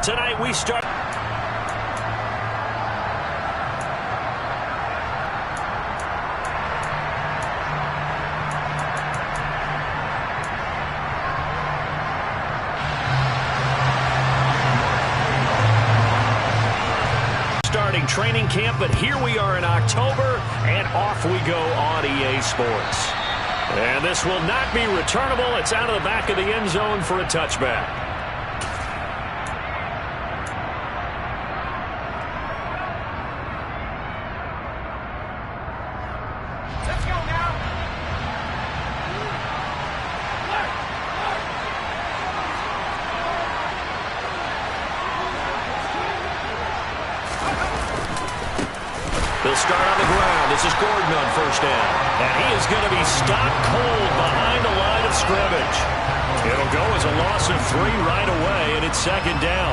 Tonight we start. Starting training camp, but here we are in October, and off we go on EA Sports. And this will not be returnable. It's out of the back of the end zone for a touchback. They'll start on the ground. This is Gordon on first down. And he is going to be stopped cold behind the line of scrimmage. It'll go as a loss of 3 right away, and it's second down.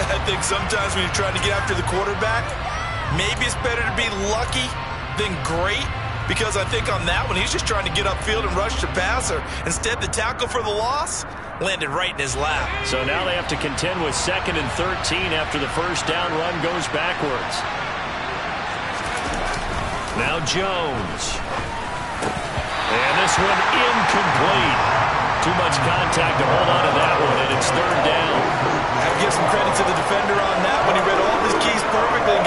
I think sometimes when you're trying to get after the quarterback, maybe it's better to be lucky than great, because I think on that one, he's just trying to get upfield and rush the passer. Instead, the tackle for the loss landed right in his lap. So now they have to contend with 2nd and 13 after the first down run goes backwards. Now Jones. And this one incomplete. Too much contact to hold on to that one, and it's third down. I have to give some credit to the defender on that when he read all of his keys perfectly.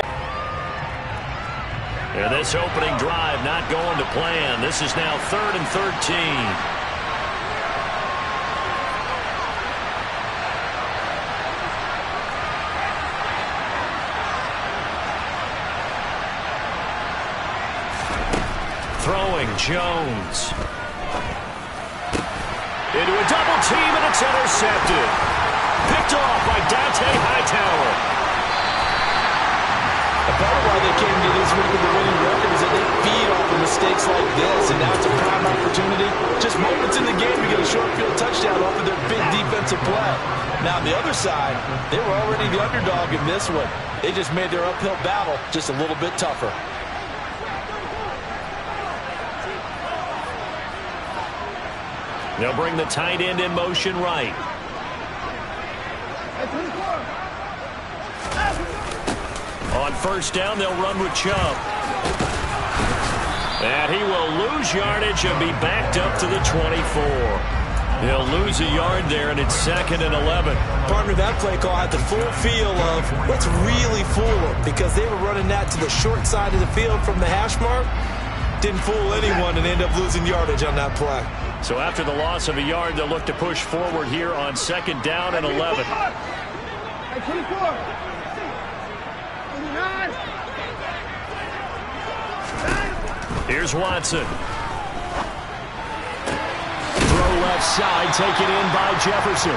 And this opening drive not going to plan. This is now 3rd and 13. Throwing Jones. Into a double team, and it's intercepted. Picked off by Dante Hightower. A part of why they came to this week with the winning record is that they feed off of mistakes like this, and now it's a prime opportunity. Just moments in the game to get a short field touchdown off of their big defensive play. Now, on the other side, they were already the underdog in this one. They just made their uphill battle just a little bit tougher. They'll bring the tight end in motion right. On first down, they'll run with Chubb. And he will lose yardage and be backed up to the 24. He'll lose a yard there, and it's 2nd and 11. Partner, that play call had the full feel of let's really fool them, because they were running that to the short side of the field from the hash mark. Didn't fool anyone and end up losing yardage on that play. So after the loss of a yard, they'll look to push forward here on 2nd down and 11. Here's Watson. Throw left side, taken in by Jefferson.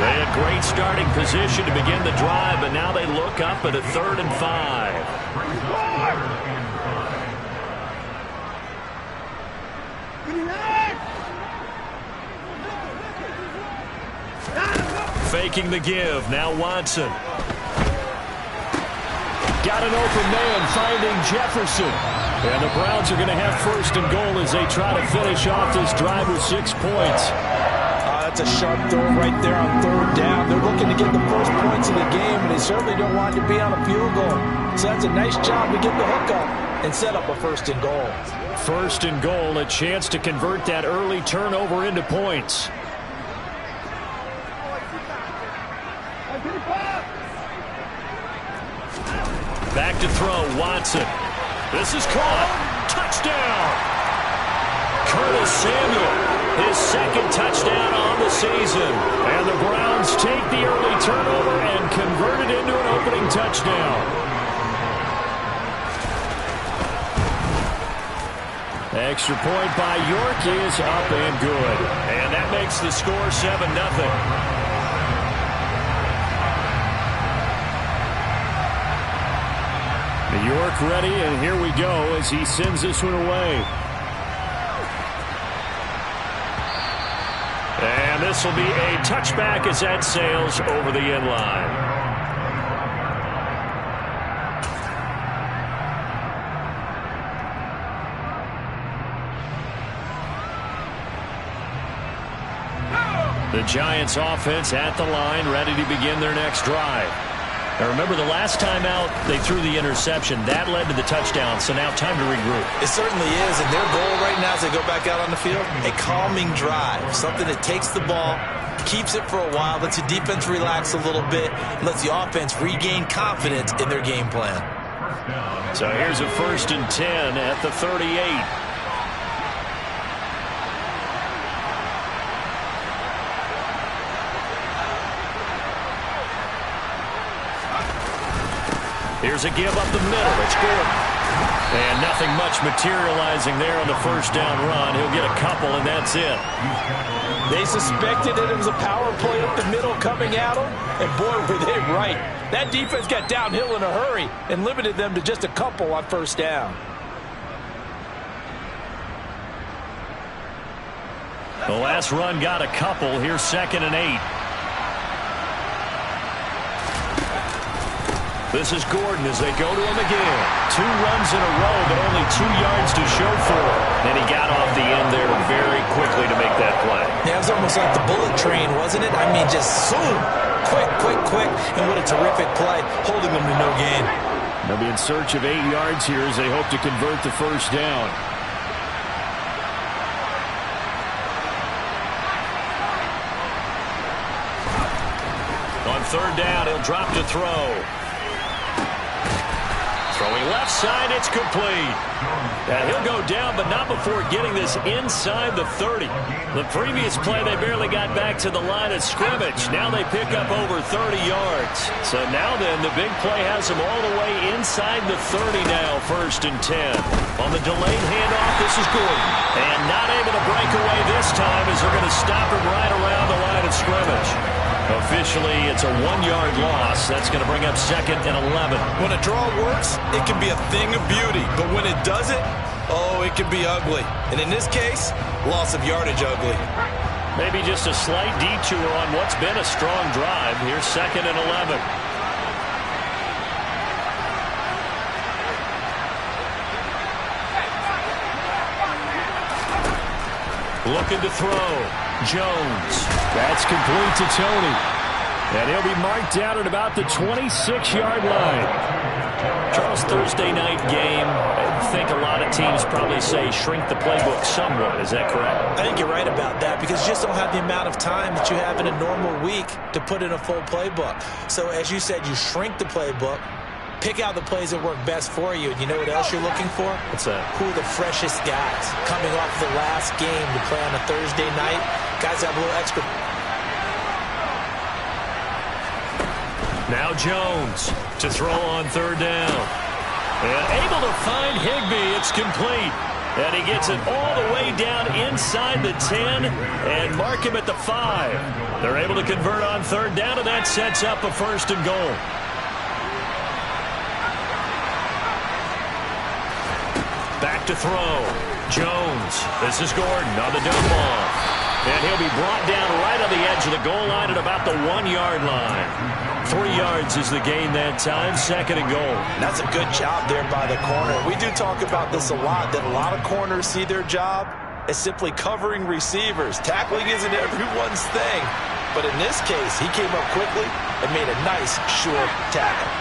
They had great starting position to begin the drive, but now they look up at a 3rd and 5. Faking the give. Now Watson. Got an open man, finding Jefferson. And the Browns are going to have 1st and goal as they try to finish off this drive with 6 points. That's a sharp throw right there on 3rd down. They're looking to get the first points of the game, and they certainly don't want to be on a field goal. So that's a nice job to get the hook up and set up a 1st and goal. 1st and goal, a chance to convert that early turnover into points. Back to throw, Watson. This is caught. Touchdown! Curtis Samuel, his 2nd touchdown on the season. And the Browns take the early turnover and convert it into an opening touchdown. Extra point by York is up and good. And that makes the score 7-0. York ready, and here we go as he sends this one away. And this will be a touchback as that sails over the end line. The Giants offense at the line, ready to begin their next drive. Now remember, the last time out, they threw the interception. That led to the touchdown, so now time to regroup. It certainly is, and their goal right now as they go back out on the field, a calming drive, something that takes the ball, keeps it for a while, lets the defense relax a little bit, lets the offense regain confidence in their game plan. So here's a 1st and 10 at the 38. Here's a give up the middle. It's good. And nothing much materializing there on the first down run. He'll get a couple, and that's it. They suspected that it was a power play up the middle coming at them, and boy, were they right. That defense got downhill in a hurry and limited them to just a couple on first down. The last run got a couple. Here's 2nd and 8. This is Gordon as they go to him again. 2 runs in a row, but only 2 yards to show for it. And he got off the end there very quickly to make that play. Yeah, it was almost like the bullet train, wasn't it? I mean, just zoom. Quick, quick, quick. And what a terrific play, holding them to no gain. They'll be in search of 8 yards here as they hope to convert the first down. On 3rd down, he'll drop to throw. Throwing left side, it's complete. And he'll go down, but not before getting this inside the 30. The previous play, they barely got back to the line of scrimmage. Now they pick up over 30 yards. So now then, the big play has them all the way inside the 30 now, 1st and 10. On the delayed handoff, this is Gordon. And not able to break away this time as they're going to stop him right around the line of scrimmage. Officially, it's a 1-yard loss. That's going to bring up 2nd and 11. When a draw works, it can be a thing of beauty. But when it doesn't, oh, it can be ugly. And in this case, loss of yardage ugly. Maybe just a slight detour on what's been a strong drive. Here's 2nd and 11. Looking to throw. Jones. That's complete to Tony. And he'll be marked down at about the 26-yard line. Charles, Thursday night game. I think a lot of teams probably say shrink the playbook somewhat. Is that correct? I think you're right about that because you just don't have the amount of time that you have in a normal week to put in a full playbook. So as you said, you shrink the playbook. Pick out the plays that work best for you. And you know what else you're looking for? What's that? Who are the freshest guys coming off the last game to play on a Thursday night? Guys have a little extra. Now Jones to throw on 3rd down. And able to find Higbee. It's complete. And he gets it all the way down inside the 10 and mark him at the 5. They're able to convert on 3rd down, and that sets up a 1st and goal. Back to throw. Jones. This is Gordon on the dump ball. And he'll be brought down right on the edge of the goal line at about the 1-yard line. 3 yards is the gain that time. 2nd and goal. That's a good job there by the corner. We do talk about this a lot, that a lot of corners see their job as simply covering receivers. Tackling isn't everyone's thing. But in this case, he came up quickly and made a nice, short tackle.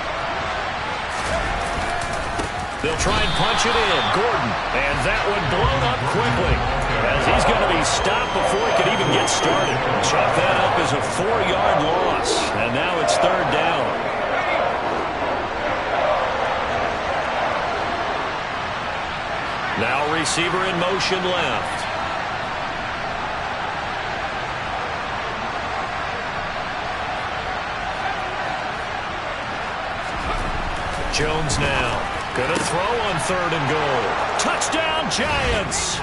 They'll try and punch it in. Gordon. And that one blown up quickly as he's going to be stopped before he could even get started. Chalk that up as a 4-yard loss. And now it's 3rd down. Now receiver in motion left. Jones now. Going to throw on 3rd and goal. Touchdown, Giants!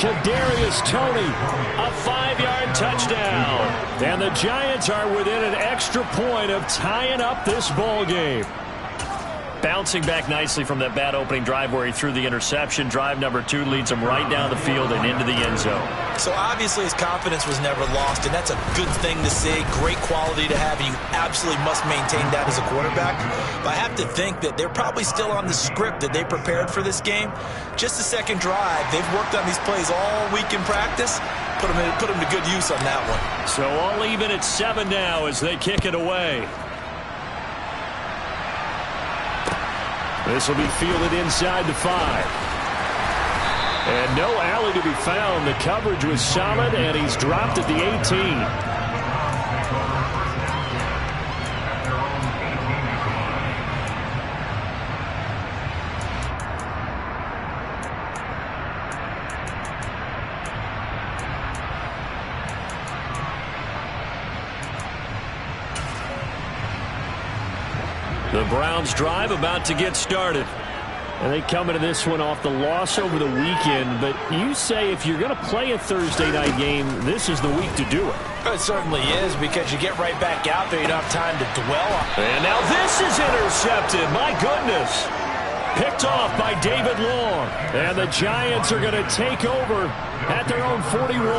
Kadarius Toney, a 5-yard touchdown. And the Giants are within an extra point of tying up this ball game. Bouncing back nicely from that bad opening drive where he threw the interception. Drive number 2 leads him right down the field and into the end zone. So obviously his confidence was never lost, and that's a good thing to see. Great quality to have, and you absolutely must maintain that as a quarterback. But I have to think that they're probably still on the script that they prepared for this game. Just the second drive, they've worked on these plays all week in practice. Put them to good use on that one. So all even at 7 now as they kick it away. This will be fielded inside the 5. And no alley to be found. The coverage was solid, and he's dropped at the 18. The Browns drive about to get started. And they come into this one off the loss over the weekend. But you say if you're going to play a Thursday night game, this is the week to do it. It certainly is, because you get right back out there. You don't have time to dwell on it. And now this is intercepted. My goodness. Picked off by David Long. And the Giants are going to take over at their own 41.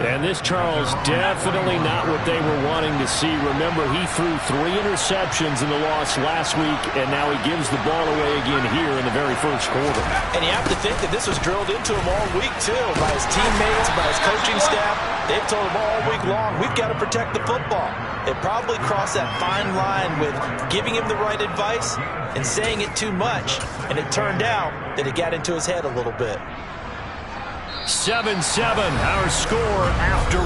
And this, Charles, definitely not what they were wanting to see. Remember, he threw 3 interceptions in the loss last week, and now he gives the ball away again here in the very first quarter. And you have to think that this was drilled into him all week, too, by his teammates, by his coaching staff. They've told him all week long, we've got to protect the football. They probably crossed that fine line with giving him the right advice and saying it too much. And it turned out that it got into his head a little bit. 7-7, our score after 1.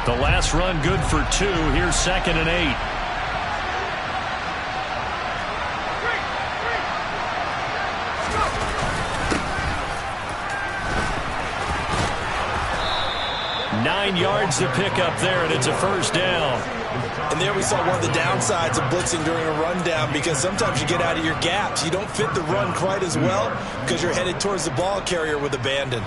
The last run good for 2. Here's 2nd and 8. Nine yards to pick up there, and it's a first down. And there we saw one of the downsides of blitzing during a rundown, because sometimes you get out of your gaps. You don't fit the run quite as well because you're headed towards the ball carrier with abandon.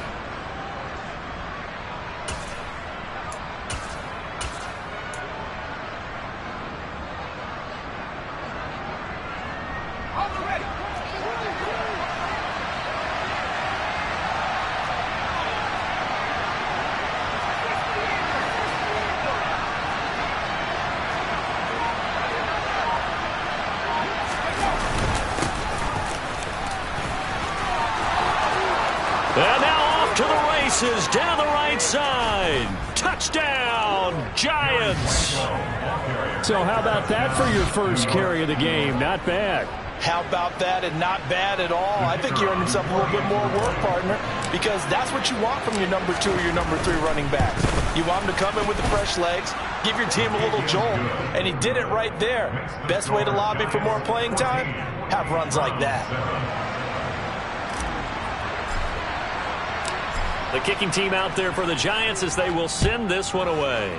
And now off to the races down the right side. Touchdown, Giants. So how about that for your first carry of the game? Not bad. How about that, and not bad at all? I think you earned himself a little bit more work, partner, because that's what you want from your number 2 or your number 3 running backs. You want him to come in with the fresh legs, give your team a little jolt, and he did it right there. Best way to lobby for more playing time? Have runs like that. The kicking team out there for the Giants as they will send this one away.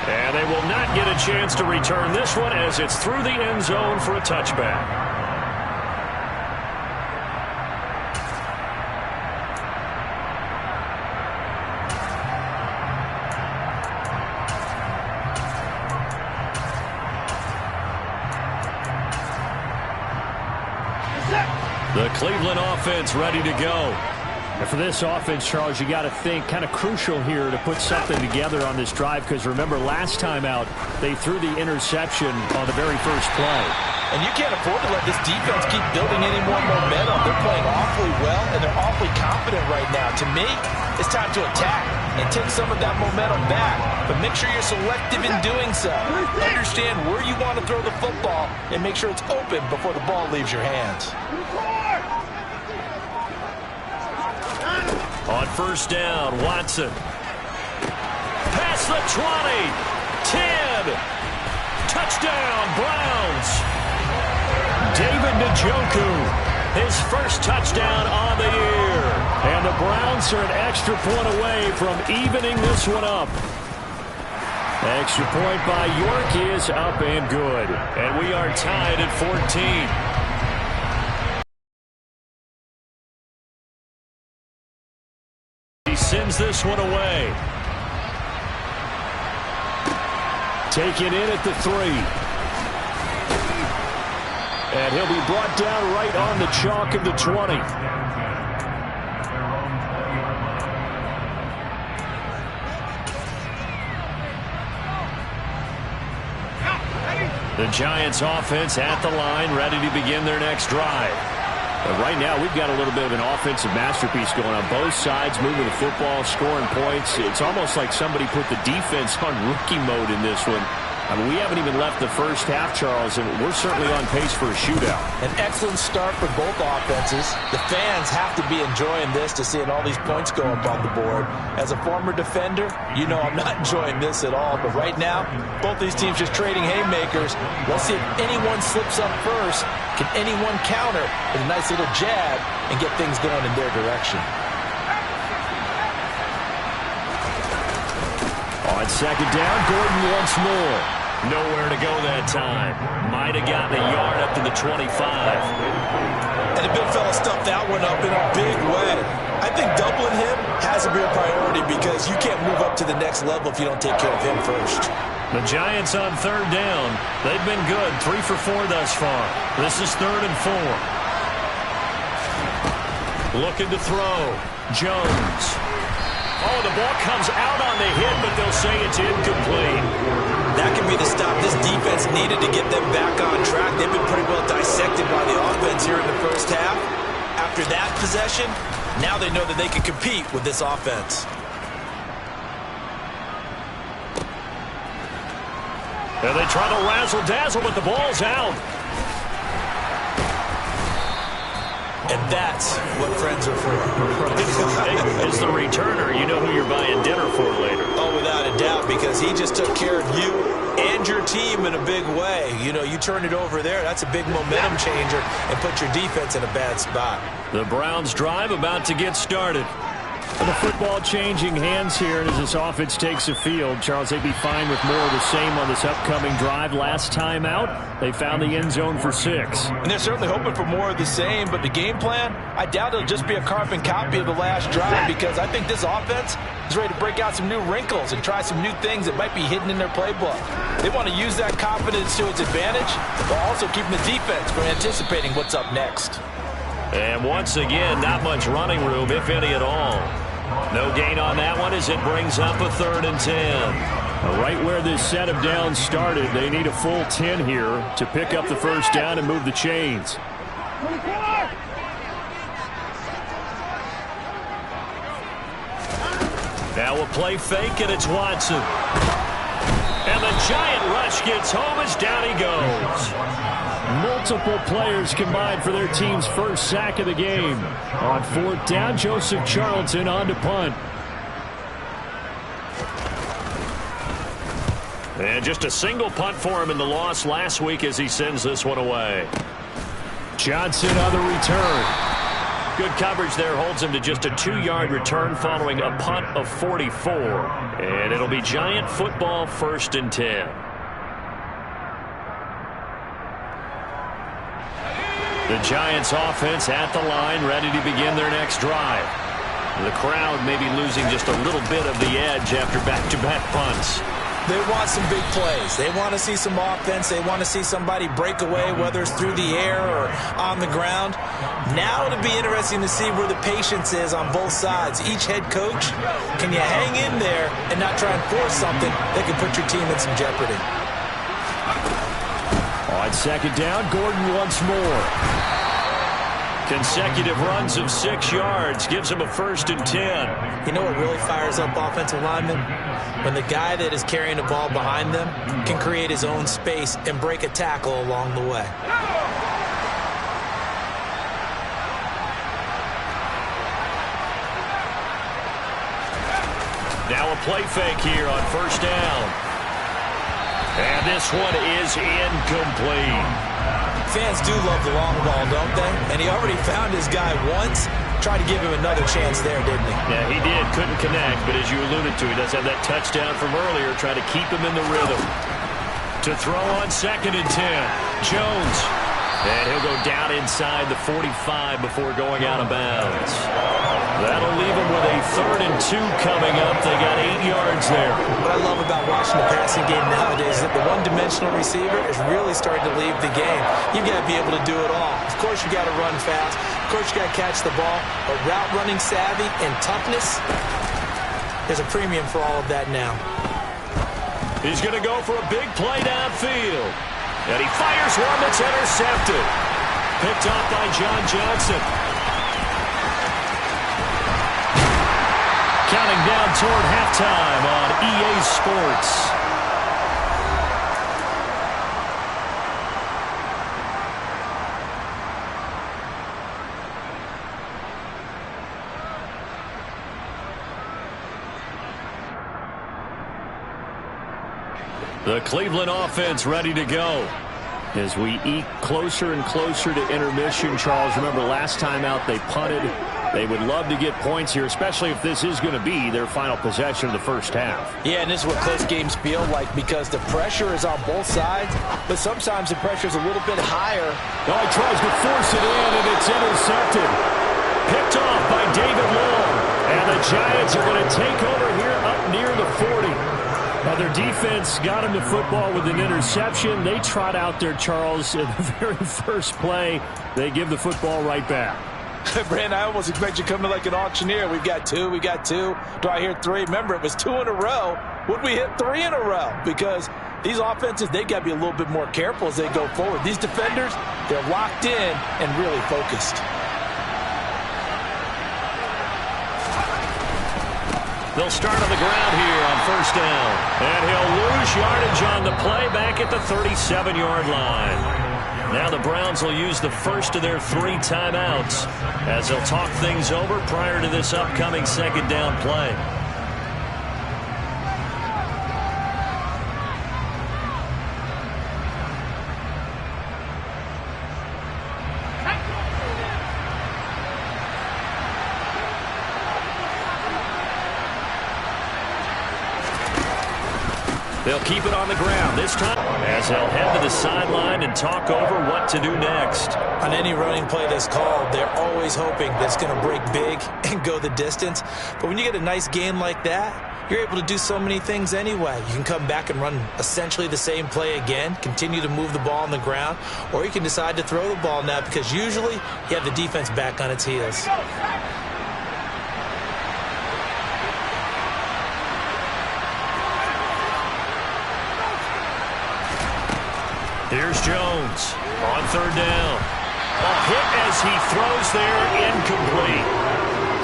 And they will not get a chance to return this one as it's through the end zone for a touchback. The Cleveland offense ready to go. And for this offense, Charles, you got to think kind of crucial here to put something together on this drive, because remember last time out they threw the interception on the very first play. And you can't afford to let this defense keep building any more momentum. They're playing awfully well, and they're awfully confident right now. To me, it's time to attack and take some of that momentum back. But make sure you're selective in doing so. Understand where you want to throw the football and make sure it's open before the ball leaves your hands. On first down, Watson. Past the 20. 10. Touchdown, Browns. David Njoku, his first touchdown on the year. And the Browns are an extra point away from evening this one up. Extra point by York is up and good. And we are tied at 14. sends this one away. Taken in at the 3. And he'll be brought down right on the chalk of the 20. The Giants offense at the line, ready to begin their next drive. But right now, we've got a little bit of an offensive masterpiece going on both sides, moving the football, scoring points. It's almost like somebody put the defense on rookie mode in this one. I mean, we haven't even left the first half, Charles, and we're certainly on pace for a shootout. An excellent start for both offenses. The fans have to be enjoying this to seeing all these points go up on the board. As a former defender, you know I'm not enjoying this at all. But right now, both these teams just trading haymakers. We'll see if anyone slips up first. Can anyone counter with a nice little jab and get things going in their direction? On second down, Gordon once more. Nowhere to go that time. Might have gotten a yard up to the 25. And the big fella stuffed that one up in a big way. I think doubling him has to be a priority because you can't move up to the next level if you don't take care of him first. The Giants on third down. They've been good. 3 for 4 thus far. This is 3rd and 4. Looking to throw. Jones. Oh, the ball comes out on the hit, but they'll say it's incomplete. That can be the stop this defense needed to get them back on track. They've been pretty well dissected by the offense here in the first half. After that possession, now they know that they can compete with this offense. And they try to razzle-dazzle, but the ball's out. And that's what friends are for. Hey, as the returner, you know who you're buying dinner for later. Oh, without a doubt, because he just took care of you and your team in a big way. You know, you turn it over there, that's a big momentum changer and put your defense in a bad spot. The Browns drive about to get started. The football changing hands here, and as this offense takes the field, Charles, they'd be fine with more of the same on this upcoming drive. Last time out, they found the end zone for 6. And they're certainly hoping for more of the same, but the game plan, I doubt it'll just be a carbon copy of the last drive because I think this offense is ready to break out some new wrinkles and try some new things that might be hidden in their playbook. They want to use that confidence to its advantage while also keeping the defense from anticipating what's up next. And once again, not much running room, if any at all. No gain on that one as it brings up a 3rd and 10. Right where this set of downs started, they need a full 10 here to pick up the first down and move the chains. Now a play fake, and it's Watson. And the giant rush gets home as down he goes. Multiple players combined for their team's first sack of the game. On 4th down, Joseph Charlton on to punt. And just a single punt for him in the loss last week as he sends this one away. Johnson on the return. Good coverage there, holds him to just a 2-yard return following a punt of 44. And it'll be Giant football, 1st and 10. The Giants offense at the line, ready to begin their next drive. The crowd may be losing just a little bit of the edge after back-to-back punts. They want some big plays. They want to see some offense. They want to see somebody break away, whether it's through the air or on the ground. Now it'll be interesting to see where the patience is on both sides. Each head coach, can you hang in there and not try and force something that can put your team in some jeopardy? On second down, Gordon once more. Consecutive runs of 6 yards gives him a 1st and 10. You know what really fires up offensive linemen? When the guy that is carrying the ball behind them can create his own space and break a tackle along the way. Now a play fake here on 1st down. And this one is incomplete. Fans do love the long ball, don't they? And he already found his guy once. Tried to give him another chance there, didn't he? Yeah, he did. Couldn't connect, but as you alluded to, he does have that touchdown from earlier, trying to keep him in the rhythm. To throw on 2nd and 10. Jones And he'll go down inside the 45 before going out of bounds. That'll leave him with a 3rd and 2 coming up. They got 8 yards there. What I love about watching the passing game nowadays is that the one-dimensional receiver is really starting to leave the game. You've got to be able to do it all. Of course, you got to run fast. Of course, you got to catch the ball. But route running savvy and toughness, there's a premium for all of that now. He's going to go for a big play downfield. And he fires one that's intercepted. Picked off by John Johnson. Counting down toward halftime on EA Sports. The Cleveland offense ready to go. As we eke closer and closer to intermission, Charles, remember last time out they punted. They would love to get points here, especially if this is going to be their final possession of the first half. Yeah, and this is what close games feel like because the pressure is on both sides, but sometimes the pressure is a little bit higher. Oh, he tries to force it in, and it's intercepted. Picked off by David Long. And the Giants are going to take over here up near the 40. Now, their defense got him the football with an interception. They trot out there, Charles, in the very first play. They give the football right back. Brand, I almost expect you to come in like an auctioneer. We've got 2, we got 2. Do I hear 3? Remember, it was 2 in a row. Would we hit 3 in a row? Because these offenses, they got to be a little bit more careful as they go forward. These defenders, they're locked in and really focused. They'll start on the ground here on first down. And he'll lose yardage on the play back at the 37-yard line. Now the Browns will use the first of their 3 timeouts as they'll talk things over prior to this upcoming second down play. They'll keep it on the ground this time as they'll head to the sideline and talk over what to do next. On any running play that's called, they're always hoping that it's going to break big and go the distance. But when you get a nice gain like that, you're able to do so many things anyway. You can come back and run essentially the same play again, continue to move the ball on the ground, or you can decide to throw the ball now because usually you have the defense back on its heels. Here's Jones on third down. A hit as he throws there, incomplete.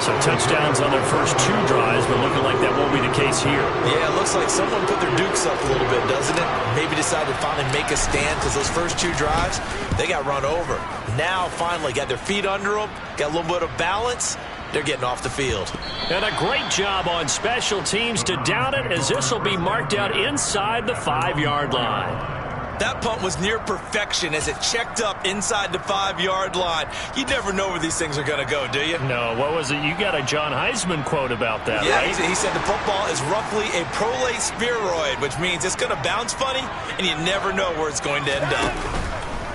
So touchdowns on their first 2 drives, but looking like that won't be the case here. Yeah, it looks like someone put their dukes up a little bit, doesn't it? Maybe decided to finally make a stand because those first 2 drives, they got run over. Now, finally, got their feet under them, got a little bit of balance. They're getting off the field. And a great job on special teams to down it as this will be marked out inside the 5-yard line. That punt was near perfection as it checked up inside the 5-yard line. You never know where these things are going to go, do you? No, what was it? You got a John Heisman quote about that, yeah, right? He said the football is roughly a prolate spheroid, which means it's going to bounce funny, and you never know where it's going to end up.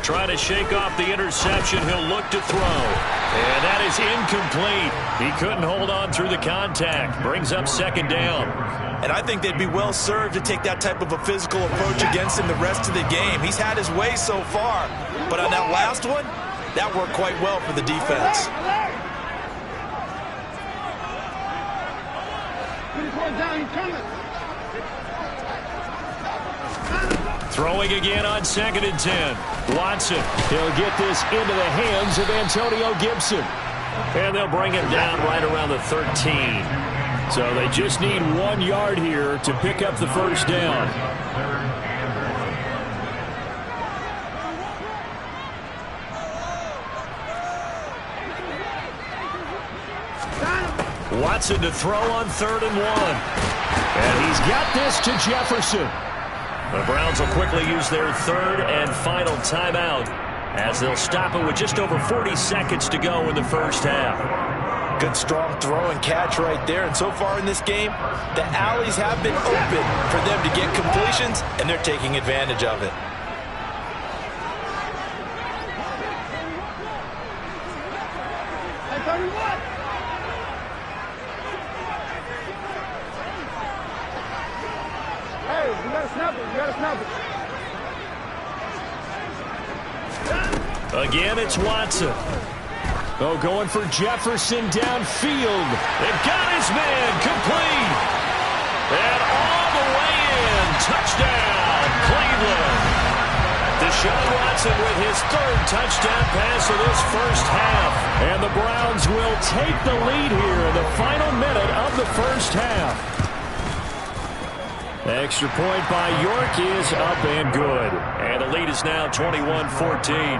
Trying to shake off the interception. He'll look to throw. And that is incomplete. He couldn't hold on through the contact. Brings up second down. And I think they'd be well served to take that type of a physical approach against him the rest of the game. He's had his way so far. But on that last one, that worked quite well for the defense. Throwing again on 2nd and 10. Watson, he'll get this into the hands of Antonio Gibson. And they'll bring him down right around the 13. So they just need 1 yard here to pick up the first down. Watson to throw on 3rd and 1. And he's got this to Jefferson. The Browns will quickly use their 3rd and final timeout as they'll stop it with just over 40 seconds to go in the first half. Good strong throw and catch right there. And so far in this game, the alleys have been open for them to get completions, and they're taking advantage of it. Hey, you gotta snap it. You gotta snap it. Again, it's Watson. Oh, going for Jefferson downfield. They've got his man complete. And all the way in. Touchdown, Cleveland. Deshaun Watson with his third touchdown pass of this first half. And the Browns will take the lead here in the final minute of the first half. Extra point by York is up and good. And the lead is now 21-14.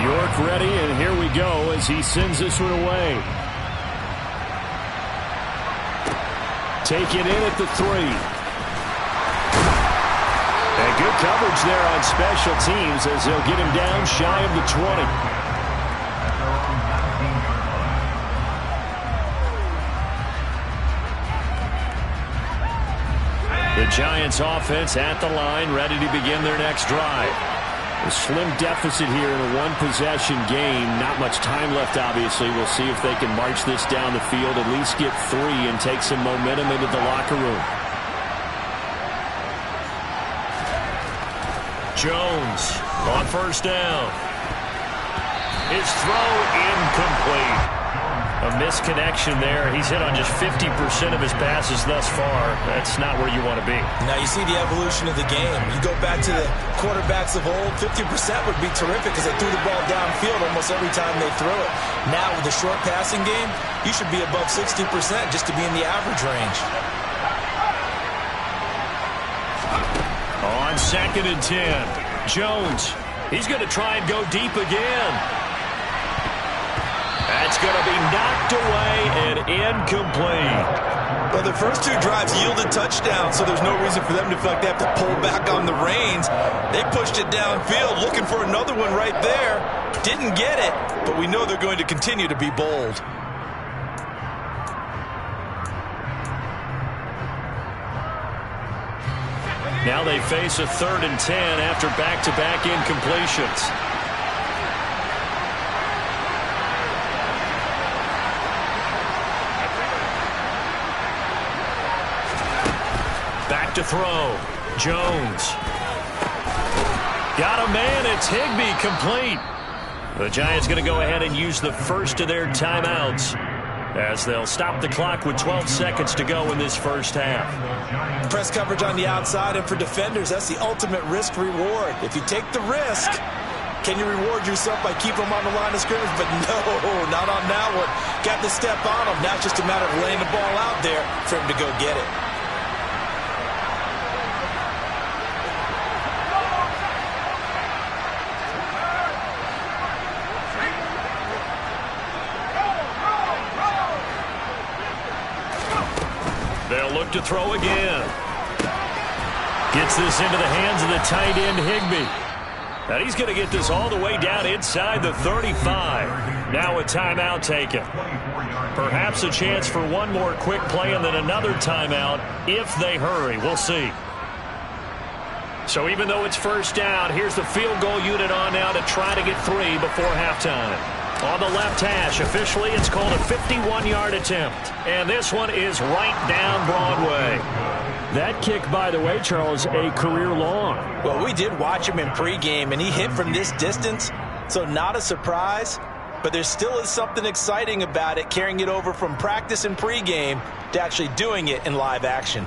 York ready, and here we go as he sends this one away. Take it in at the 3. And good coverage there on special teams as they'll get him down shy of the 20. The Giants offense at the line, ready to begin their next drive. A slim deficit here in a one-possession game. Not much time left, obviously. We'll see if they can march this down the field, at least get 3, and take some momentum into the locker room. Jones on first down. His throw incomplete. A misconnection there. He's hit on just 50% of his passes thus far. That's not where you want to be. Now you see the evolution of the game. You go back to the quarterbacks of old, 50% would be terrific because they threw the ball downfield almost every time they threw it. Now with the short passing game, you should be above 60% just to be in the average range. On 2nd and 10, Jones. He's going to try and go deep again. That's going to be knocked away and incomplete. Well, the first 2 drives yielded touchdowns, so there's no reason for them to feel like they have to pull back on the reins. They pushed it downfield, looking for another one right there. Didn't get it, but we know they're going to continue to be bold. Now they face a 3rd and 10 after back-to-back incompletions. Back to throw. Jones. Got a man. It's Higbee complete. The Giants going to go ahead and use the first of their timeouts as they'll stop the clock with 12 seconds to go in this first half. Press coverage on the outside, and for defenders, that's the ultimate risk-reward. If you take the risk, can you reward yourself by keeping them on the line of scrimmage? But no, not on that one. Got the step on them. Now it's just a matter of laying the ball out there for him to go get it. They'll look to throw again. Gets this into the hands of the tight end, Higbee. And he's going to get this all the way down inside the 35. Now a timeout taken. Perhaps a chance for one more quick play and then another timeout if they hurry. We'll see. So even though it's first down, here's the field goal unit on now to try to get 3 before halftime. On the left hash, officially, it's called a 51-yard attempt. And this one is right down Broadway. That kick, by the way, Charles, a career long. Well, we did watch him in pregame, and he hit from this distance, so not a surprise. But there still is something exciting about it, carrying it over from practice and pregame to actually doing it in live action.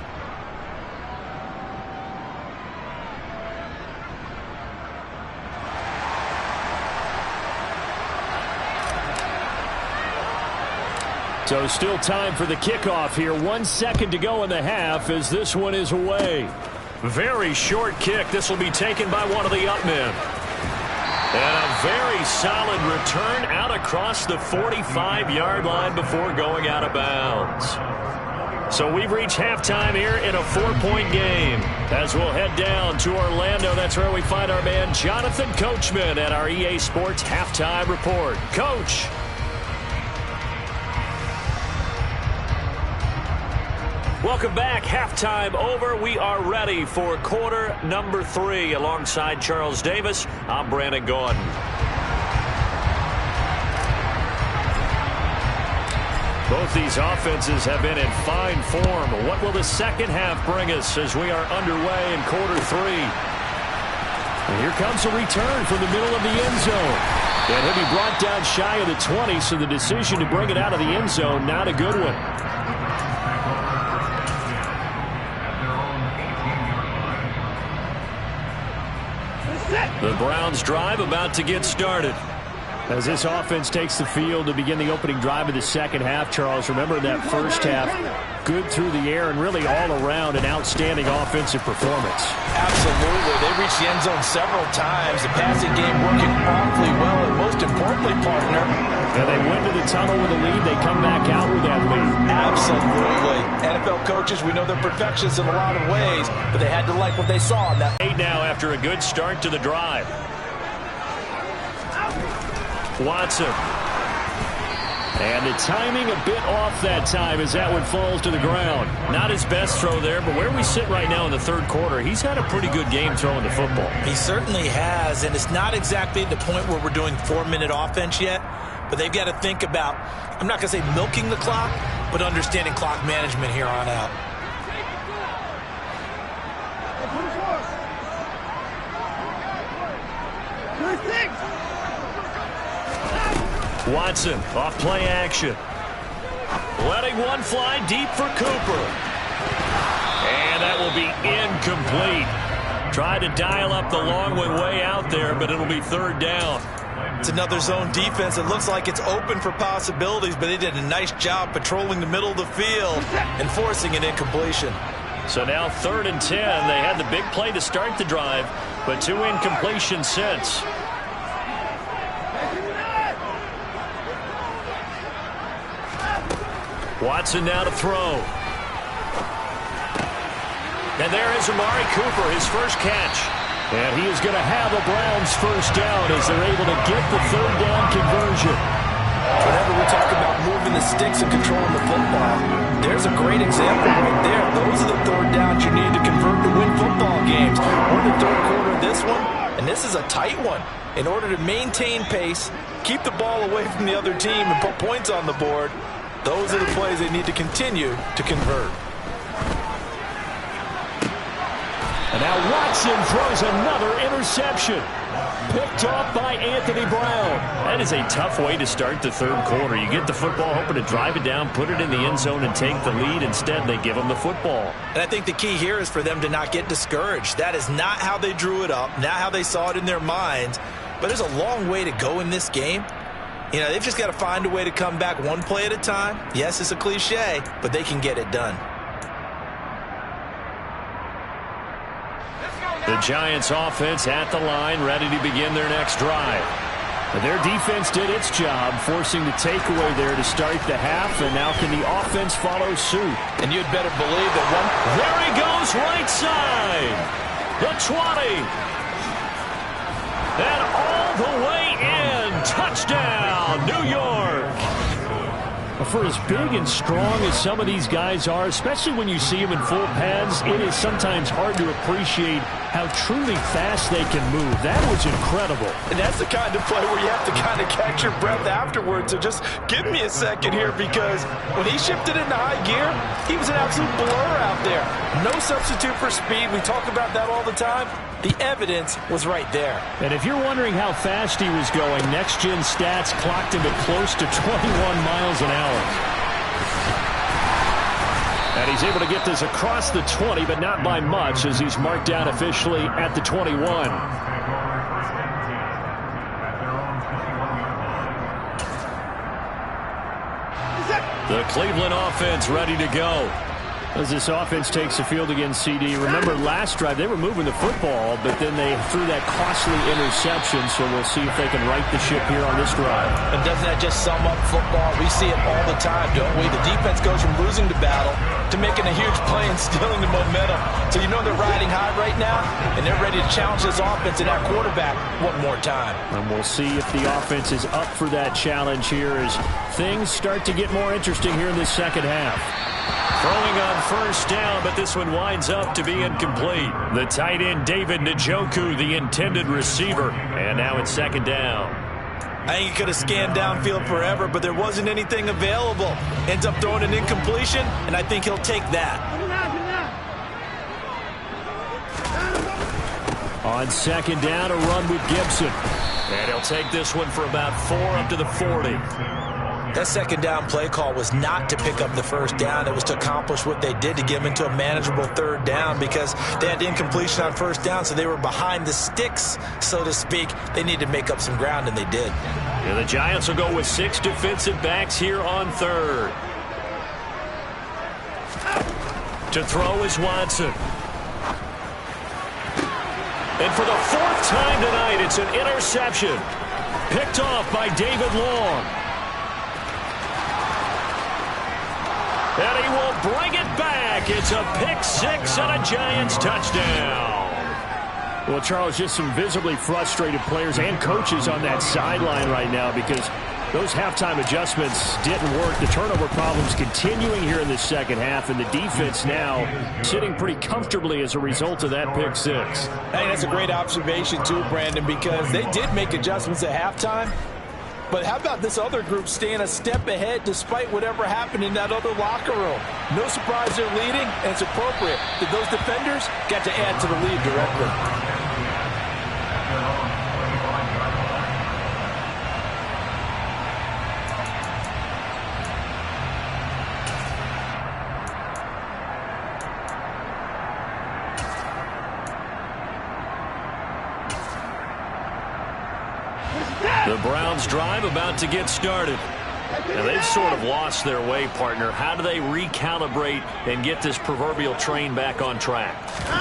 So still time for the kickoff here. 1 second to go in the half as this one is away. Very short kick. This will be taken by one of the up men. And a very solid return out across the 45-yard line before going out of bounds. So we've reached halftime here in a 4-point game. As we'll head down to Orlando, that's where we find our man Jonathan Coachman at our EA Sports Halftime Report. Coach. Welcome back. Halftime over. We are ready for quarter number 3. Alongside Charles Davis, I'm Brandon Gordon. Both these offenses have been in fine form. What will the second half bring us as we are underway in quarter 3? And here comes a return from the middle of the end zone. And he'll be brought down shy of the 20, so the decision to bring it out of the end zone, not a good one. The Browns drive about to get started. As this offense takes the field to begin the opening drive of the second half, Charles, remember that first half, good through the air and really all around an outstanding offensive performance. Absolutely. They reached the end zone several times. The passing game working awfully well, and most importantly, partner. And they went to the tunnel with a lead. They come back out with that lead. Absolutely. NFL coaches, we know they're perfectionists in a lot of ways, but they had to like what they saw in that. Now after a good start to the drive. Watson. And the timing a bit off that time as that one falls to the ground. Not his best throw there, but where we sit right now in the third quarter, he's had a pretty good game throwing the football. He certainly has, and it's not exactly at the point where we're doing 4-minute offense yet, but they've got to think about, I'm not going to say milking the clock, but understanding clock management here on out. Watson off play action. Letting one fly deep for Cooper. And that will be incomplete. Tried to dial up the long one way out there, but it'll be third down. It's another zone defense. It looks like it's open for possibilities, but they did a nice job patrolling the middle of the field and forcing an incompletion. So now 3rd and 10. They had the big play to start the drive, but 2 incompletions since. Watson now to throw. And there is Amari Cooper, his first catch. And he is going to have a Browns first down as they're able to get the third down conversion. Whenever we talk about moving the sticks and controlling the football, there's a great example right there. Those are the third downs you need to convert to win football games. We're in the third quarter of this one, and this is a tight one. In order to maintain pace, keep the ball away from the other team, and put points on the board, those are the plays they need to continue to convert. And now Watson throws another interception. Picked off by Anthony Brown. That is a tough way to start the third quarter. You get the football, hoping to drive it down, put it in the end zone, and take the lead. Instead, they give him the football. And I think the key here is for them to not get discouraged. That is not how they drew it up, not how they saw it in their minds. But there's a long way to go in this game. You know, they've just got to find a way to come back one play at a time. Yes, it's a cliche, but they can get it done. The Giants offense at the line, ready to begin their next drive. And their defense did its job, forcing the takeaway there to start the half, and now can the offense follow suit? And you'd better believe that one. There he goes, right side. The 20. And all the way in. Touchdown, New York. For as big and strong as some of these guys are, especially when you see them in full pads, it is sometimes hard to appreciate how truly fast they can move. That was incredible. And that's the kind of play where you have to kind of catch your breath afterwards. So just give me a second here, because when he shifted into high gear, he was an absolute blur out there. No substitute for speed. We talk about that all the time. The evidence was right there. And if you're wondering how fast he was going, next-gen stats clocked him at close to 21 miles an hour. And he's able to get this across the 20, but not by much, as he's marked out officially at the 21. The Cleveland offense ready to go. As this offense takes the field against CD. Remember, last drive, they were moving the football, but then they threw that costly interception, so we'll see if they can right the ship here on this drive. And doesn't that just sum up football? We see it all the time, don't we? The defense goes from losing the battle to making a huge play and stealing the momentum. So you know they're riding high right now, and they're ready to challenge this offense and that quarterback one more time. And we'll see if the offense is up for that challenge here as things start to get more interesting here in this second half. Throwing on first down, but this one winds up to be incomplete. The tight end, David Njoku, the intended receiver. And now it's second down. I think he could have scanned downfield forever, but there wasn't anything available. Ends up throwing an incompletion, and I think he'll take that. On second down, a run with Gibson. And he'll take this one for about 4 up to the 40. That second down play call was not to pick up the first down. It was to accomplish what they did to get them into a manageable third down because they had incompletion on first down, so they were behind the sticks, so to speak. They needed to make up some ground, and they did. Yeah, the Giants will go with 6 defensive backs here on third. To throw is Watson. And for the 4th time tonight, it's an interception. Picked off by David Long. And he will bring it back. It's a pick 6 and a Giants touchdown. Well, Charles, just some visibly frustrated players and coaches on that sideline right now because those halftime adjustments didn't work. The turnover problems continuing here in the second half, and the defense now sitting pretty comfortably as a result of that pick 6. I think that's a great observation, too, Brandon, because they did make adjustments at halftime. But how about this other group staying a step ahead despite whatever happened in that other locker room? No surprise they're leading, and it's appropriate that those defenders got to add to the lead directly. The Browns drive about to get started. Now they've sort of lost their way, partner. How do they recalibrate and get this proverbial train back on track?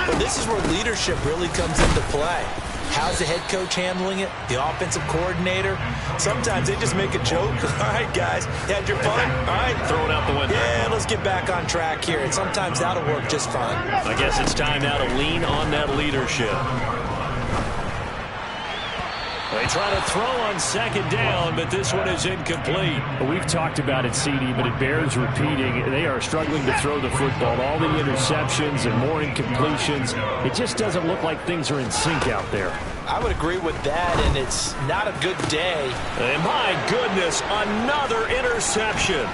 Well, this is where leadership really comes into play. How's the head coach handling it? The offensive coordinator? Sometimes they just make a joke. All right, guys, you had your fun? All right. Throw it out the window. Yeah, let's get back on track here. And sometimes that'll work just fine. I guess it's time now to lean on that leadership. They try to throw on second down, but this one is incomplete. We've talked about it, CD, but it bears repeating. They are struggling to throw the football. All the interceptions and more incompletions. It just doesn't look like things are in sync out there. I would agree with that, and it's not a good day. And my goodness, another interception.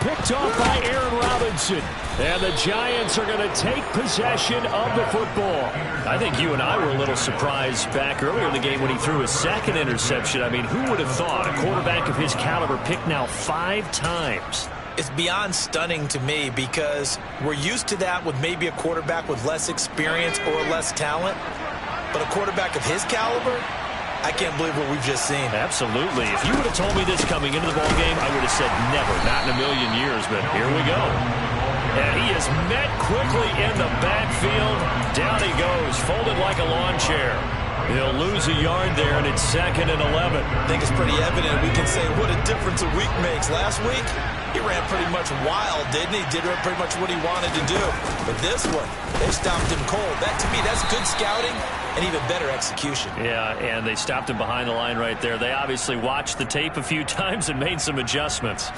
Picked off by Aaron Robinson. And the Giants are going to take possession of the football. I think you and I were a little surprised back earlier in the game when he threw his second interception. I mean, who would have thought a quarterback of his caliber picked now 5 times? It's beyond stunning to me because we're used to that with maybe a quarterback with less experience or less talent. But a quarterback of his caliber, I can't believe what we've just seen. Absolutely. If you would have told me this coming into the ballgame, I would have said never, not in a million years, but here we go. And he is met quickly in the backfield. Down he goes, folded like a lawn chair. He'll lose a yard there, and it's 2nd and 11. I think it's pretty evident. We can say what a difference a week makes. Last week, he ran pretty much wild, didn't he? Did pretty much what he wanted to do. But this one, they stopped him cold. That, to me, that's good scouting and even better execution. Yeah, and they stopped him behind the line right there. They obviously watched the tape a few times and made some adjustments.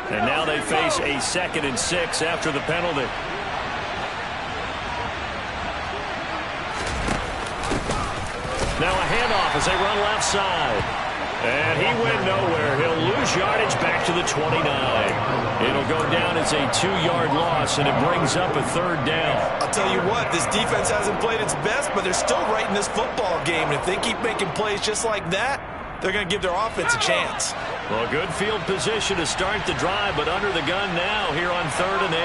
And now they face a 2nd and 6 after the penalty. Now a handoff as they run left side. And he went nowhere. He'll lose yardage back to the 29. It'll go down as a 2-yard loss, and it brings up a 3rd down. I'll tell you what, this defense hasn't played its best, but they're still right in this football game. And if they keep making plays just like that, they're going to give their offense a chance. Well, good field position to start the drive, but under the gun now here on 3rd and 8.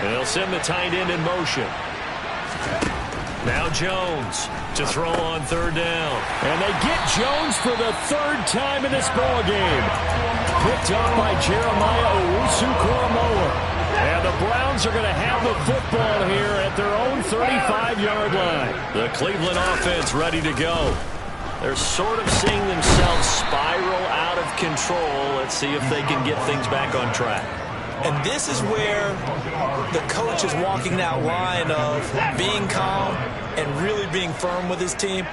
And they'll send the tight end in motion. Now Jones to throw on 3rd down. And they get Jones for the 3rd time in this ball game. Picked up by Jeremiah Owusu-Koramoah. And the Browns are going to have the football here at their own 35-yard line. The Cleveland offense ready to go. They're sort of seeing themselves spiral out of control. Let's see if they can get things back on track. And this is where the coach is walking that line of being calm and really being firm with his team.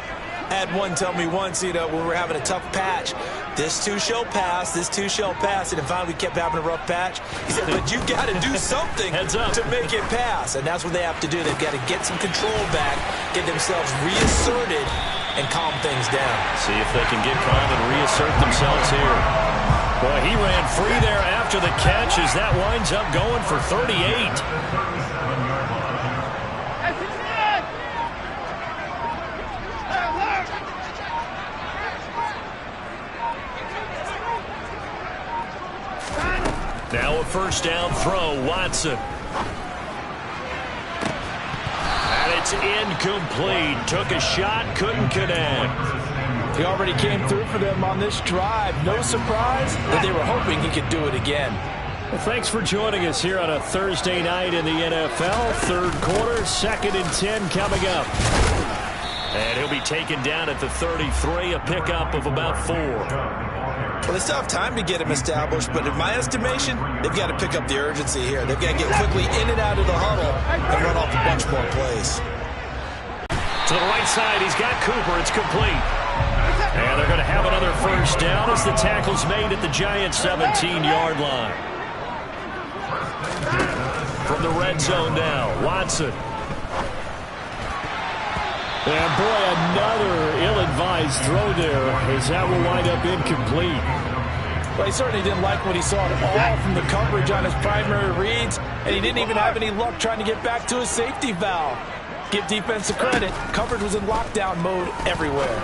I had one tell me once, when we were having a tough patch, this too shall pass, this too shall pass. And finally we kept having a rough patch. He said, but you got to do something to make it pass. And that's what they have to do. They've got to get some control back, get themselves reasserted, and calm things down. See if they can get calm and reassert themselves here. Boy, he ran free there after the catch as that winds up going for 38. Now a first down throw, Watson. And it's incomplete. Took a shot, couldn't connect. He already came through for them on this drive. No surprise that they were hoping he could do it again. Well, thanks for joining us here on a Thursday night in the NFL. Third quarter, 2nd and 10 coming up. And he'll be taken down at the 33, a pickup of about 4. Well, they still have time to get him established, but in my estimation, they've got to pick up the urgency here. They've got to get quickly in and out of the huddle and run off a bunch more plays. To the right side, he's got Cooper. It's complete. And they're going to have another first down as the tackle's made at the Giants' 17-yard line. From the red zone now, Watson. And boy, another ill-advised throw there as that will wind up incomplete. Well, he certainly didn't like what he saw at all from the coverage on his primary reads, and he didn't even have any luck trying to get back to his safety valve. Give defensive credit. Coverage was in lockdown mode everywhere.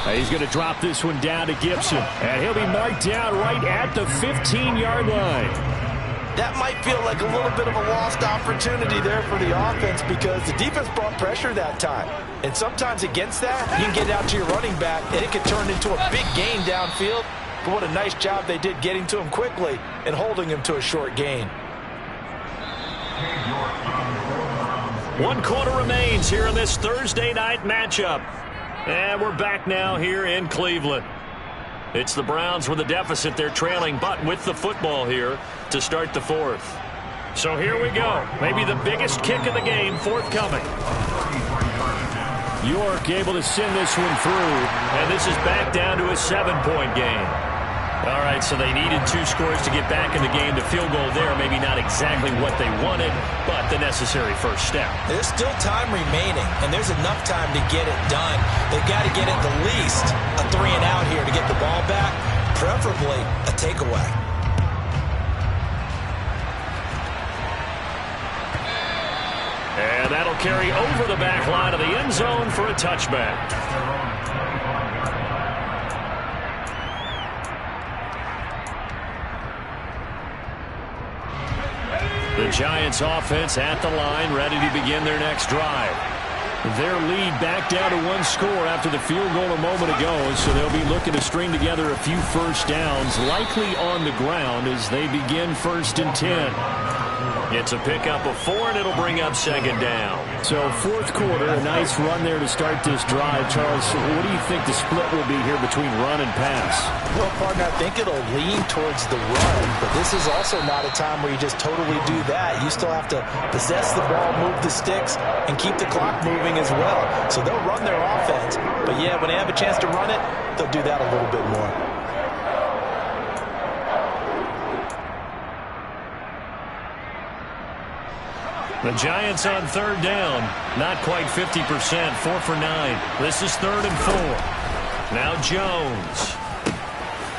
He's going to drop this one down to Gibson, and he'll be marked down right at the 15-yard line. That might feel like a little bit of a lost opportunity there for the offense because the defense brought pressure that time. And sometimes against that, you can get out to your running back, and it can turn into a big gain downfield. But what a nice job they did getting to him quickly and holding him to a short gain. 1 quarter remains here in this Thursday night matchup. And we're back now here in Cleveland. It's the Browns with a deficit. They're trailing, but with the football here to start the 4th. So here we go. Maybe the biggest kick of the game forthcoming. York able to send this one through. And this is back down to a 7-point game. All right, so they needed 2 scores to get back in the game. The field goal there, maybe not exactly what they wanted, but the necessary first step. There's still time remaining, and there's enough time to get it done. They've got to get at the least a 3-and-out here to get the ball back, preferably a takeaway. And that'll carry over the back line of the end zone for a touchback. The Giants offense at the line, ready to begin their next drive. Their lead back down to 1 score after the field goal a moment ago, so they'll be looking to string together a few first downs, likely on the ground as they begin 1st and 10. It's a pickup of 4, and it'll bring up 2nd down. So 4th quarter, a nice run there to start this drive. Charles, what do you think the split will be here between run and pass? Well, partner, I think it'll lean towards the run, but this is also not a time where you just totally do that. You still have to possess the ball, move the sticks, and keep the clock moving as well. So they'll run their offense, but yeah, when they have a chance to run it, they'll do that a little bit more. The Giants on 3rd down. Not quite 50%. 4 for 9. This is 3rd and 4. Now Jones.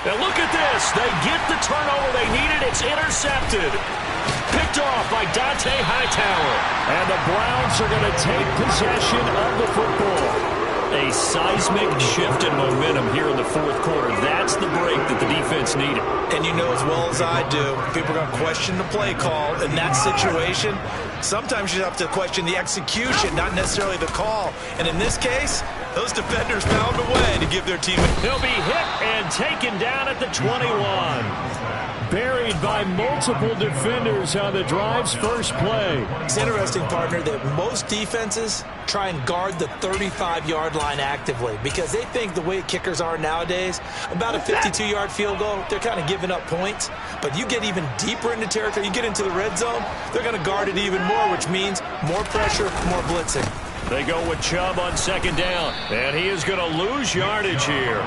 And look at this. They get the turnover they needed. It's intercepted. Picked off by Dante Hightower. And the Browns are going to take possession of the football. A seismic shift in momentum here in the 4th quarter. That's the break that the defense needed. And you know as well as I do, people are going to question the play call. In that situation, sometimes you have to question the execution, not necessarily the call. And in this case, those defenders found a way to give their team. He'll be hit and taken down at the 21. buried by multiple defenders on the drive's first play. It's interesting, partner, that most defenses try and guard the 35-yard line actively because they think the way kickers are nowadays, about a 52-yard field goal, they're kind of giving up points. But you get even deeper into territory, you get into the red zone, they're going to guard it even more, which means more pressure, more blitzing. They go with Chubb on second down, and he is going to lose yardage here.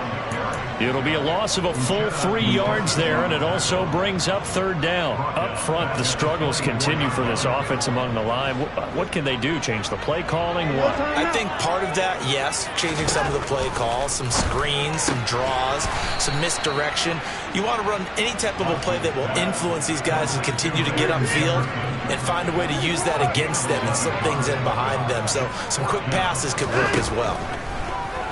It'll be a loss of a full 3 yards there, and it also brings up third down. Up front, the struggles continue for this offense among the line. What can they do? Change the play calling? What? I think part of that, yes, changing some of the play calls, some screens, some draws, some misdirection. You want to run any type of a play that will influence these guys and continue to get upfield and find a way to use that against them and slip things in behind them. So some quick passes could work as well.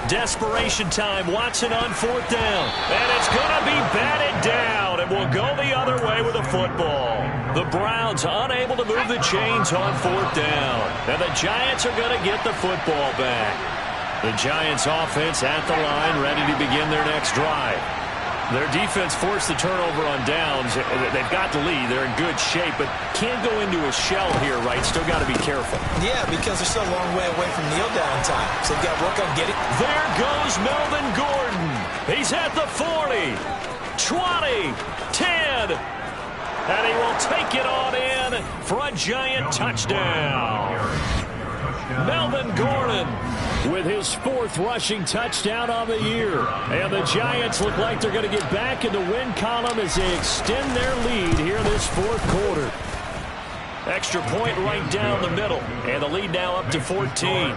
Desperation time. Watson on fourth down. And it's going to be batted down. It will go the other way with a football. The Browns unable to move the chains on fourth down. And the Giants are going to get the football back. The Giants offense at the line, ready to begin their next drive. Their defense forced the turnover on downs. They've got the lead. They're in good shape, but can't go into a shell here, right? Still got to be careful. Yeah, because they're still a long way away from kneel down time. So they've got to work on getting. There goes Melvin Gordon. He's at the 40, 20, 10. And he will take it on in for a Giant touchdown. Melvin Gordon with his 4th rushing touchdown on the year. And the Giants look like they're going to get back in the win column as they extend their lead here this 4th quarter. Extra point right down the middle. And the lead now up to 14.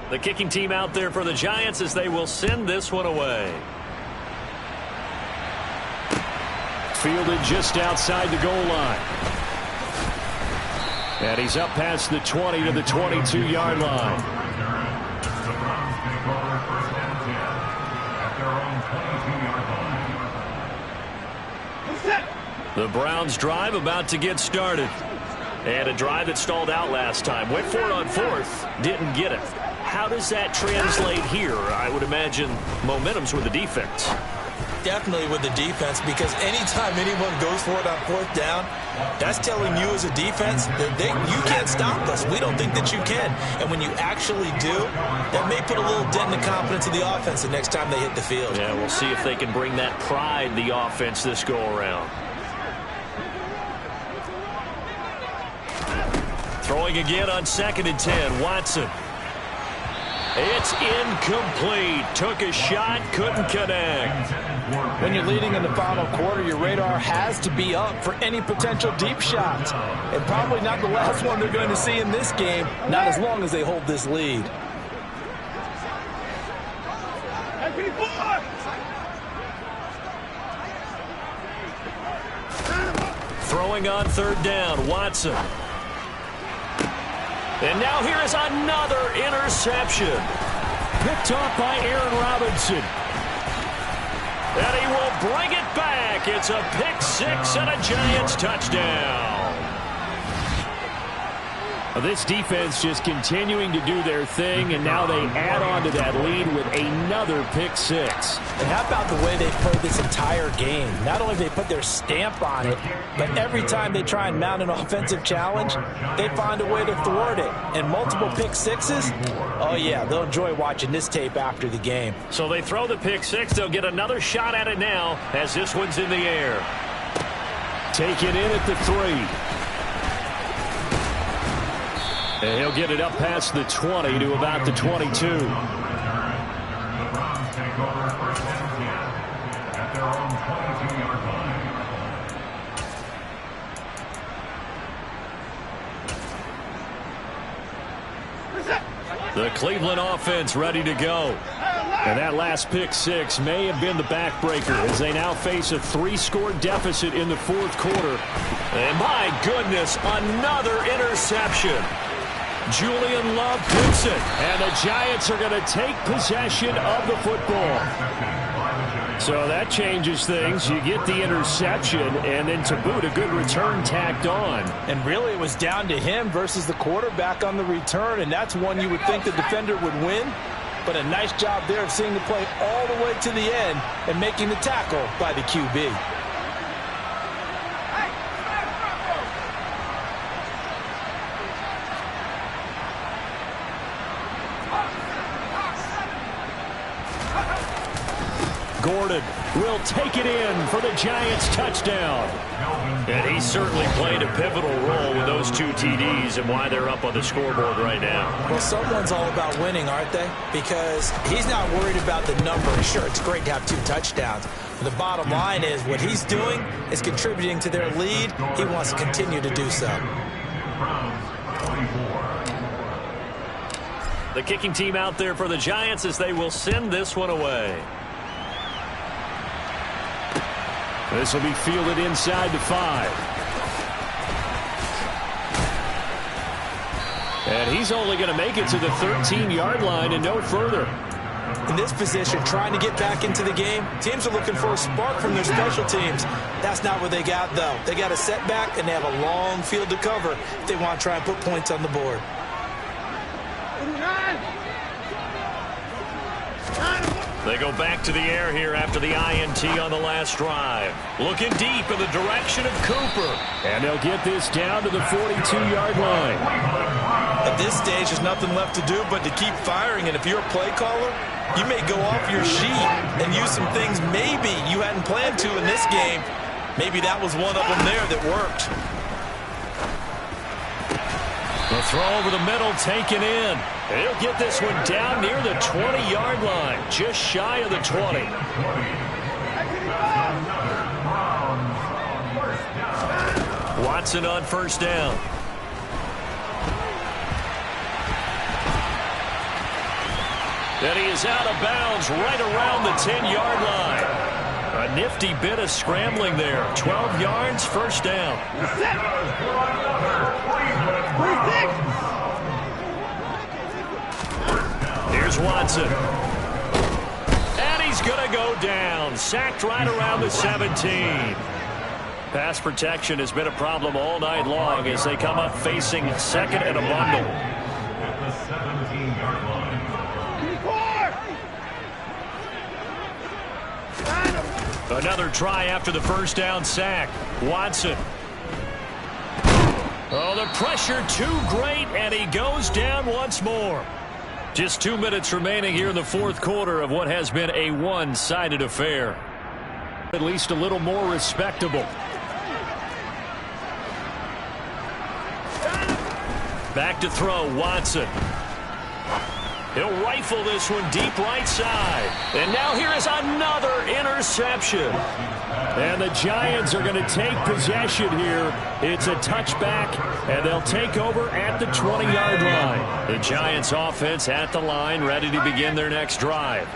The kicking team out there for the Giants as they will send this one away. Fielded just outside the goal line. And he's up past the 20 to the 22-yard line. The Browns drive about to get started. And a drive that stalled out last time. Went for it on 4th, didn't get it. How does that translate here? I would imagine momentum's with the defense. Definitely with the defense, because anytime anyone goes for it on 4th down, that's telling you as a defense that you can't stop us. We don't think that you can. And when you actually do, that may put a little dent in the confidence of the offense the next time they hit the field. Yeah, we'll see if they can bring that pride, the offense, this go-around. Throwing again on 2nd and 10, Watson. It's incomplete. Took a shot, couldn't connect. When you're leading in the final quarter, your radar has to be up for any potential deep shots. And probably not the last one they're going to see in this game, not as long as they hold this lead. Throwing on 3rd down, Watson. And now here is another interception. Picked off by Aaron Robinson. And he will bring it back. It's a pick 6 and a Giants touchdown. This defense just continuing to do their thing, and now they add on to that lead with another pick 6. And how about the way they played this entire game? Not only they put their stamp on it, but every time they try and mount an offensive challenge, they find a way to thwart it. And multiple pick 6s, oh yeah, they'll enjoy watching this tape after the game. So they throw the pick 6. They'll get another shot at it now as this one's in the air. Taken in at the 3. And he'll get it up past the 20 to about the 22. The Cleveland offense ready to go. And that last pick 6 may have been the backbreaker as they now face a 3-score deficit in the 4th quarter. And my goodness, another interception. Julian Love picks it, and the Giants are going to take possession of the football. So that changes things. You get the interception, and then to boot, a good return tacked on. And really, it was down to him versus the quarterback on the return, and that's one you would think the defender would win. but a nice job there of seeing the play all the way to the end and making the tackle by the QB. Gordon will take it in for the Giants touchdown. And he certainly played a pivotal role with those 2 TDs and why they're up on the scoreboard right now. Well, someone's all about winning, aren't they? Because he's not worried about the number. Sure, it's great to have 2 touchdowns. But the bottom line is what he's doing is contributing to their lead. He wants to continue to do so. The kicking team out there for the Giants as they will send this one away. This will be fielded inside the 5. And he's only going to make it to the 13-yard line and no further. In this position, trying to get back into the game, teams are looking for a spark from their special teams. That's not what they got, though. They got a setback, and they have a long field to cover if they want to try and put points on the board. They go back to the air here after the INT on the last drive. Looking deep in the direction of Cooper. And they'll get this down to the 42-yard line. At this stage, there's nothing left to do but to keep firing. And if you're a play caller, you may go off your sheet and use some things maybe you hadn't planned to in this game. Maybe that was one of them there that worked. The throw over the middle taken in. He'll get this one down near the 20-yard line, just shy of the 20. Watson on first down. And he is out of bounds right around the 10-yard line. A nifty bit of scrambling there. 12 yards, first down. Here's Watson. And he's going to go down. Sacked right around the 17. Pass protection has been a problem all night long as they come up facing second and a bundle. Another try after the first down sack. Watson. Oh, the pressure too great, and he goes down once more. Just 2 minutes remaining here in the fourth quarter of what has been a one-sided affair. At least a little more respectable. Back to throw, Watson. He'll rifle this one deep right side. And now here is another interception. And the Giants are going to take possession here. It's a touchback, and they'll take over at the 20-yard line. The Giants offense at the line, ready to begin their next drive.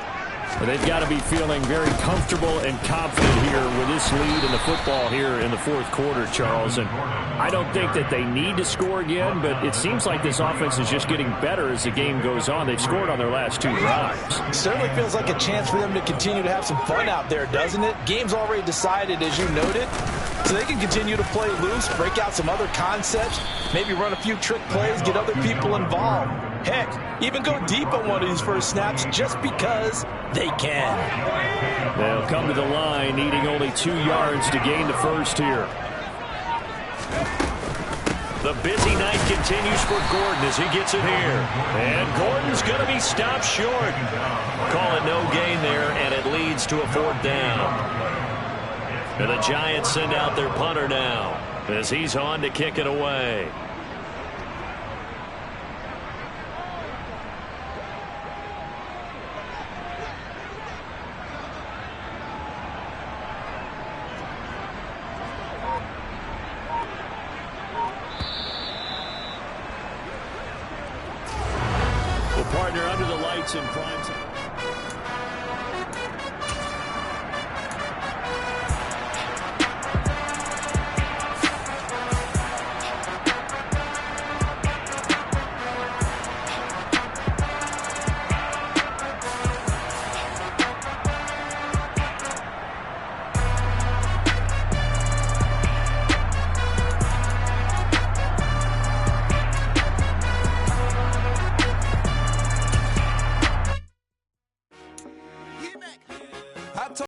But they've got to be feeling very comfortable and confident here with this lead in the football here in the fourth quarter, Charles. And I don't think that they need to score again, but it seems like this offense is just getting better as the game goes on. They've scored on their last 2 drives. It certainly feels like a chance for them to continue to have some fun out there, doesn't it? Game's already decided, as you noted, so they can continue to play loose, break out some other concepts, maybe run a few trick plays, get other people involved. Heck, even go deep on one of these first snaps just because they can. They'll come to the line needing only 2 yards to gain the first here. The busy night continues for Gordon as he gets it here. And Gordon's going to be stopped short. Call it no gain there, and it leads to a 4th down. And the Giants send out their punter now as he's on to kick it away. Partner under the lights in prime time.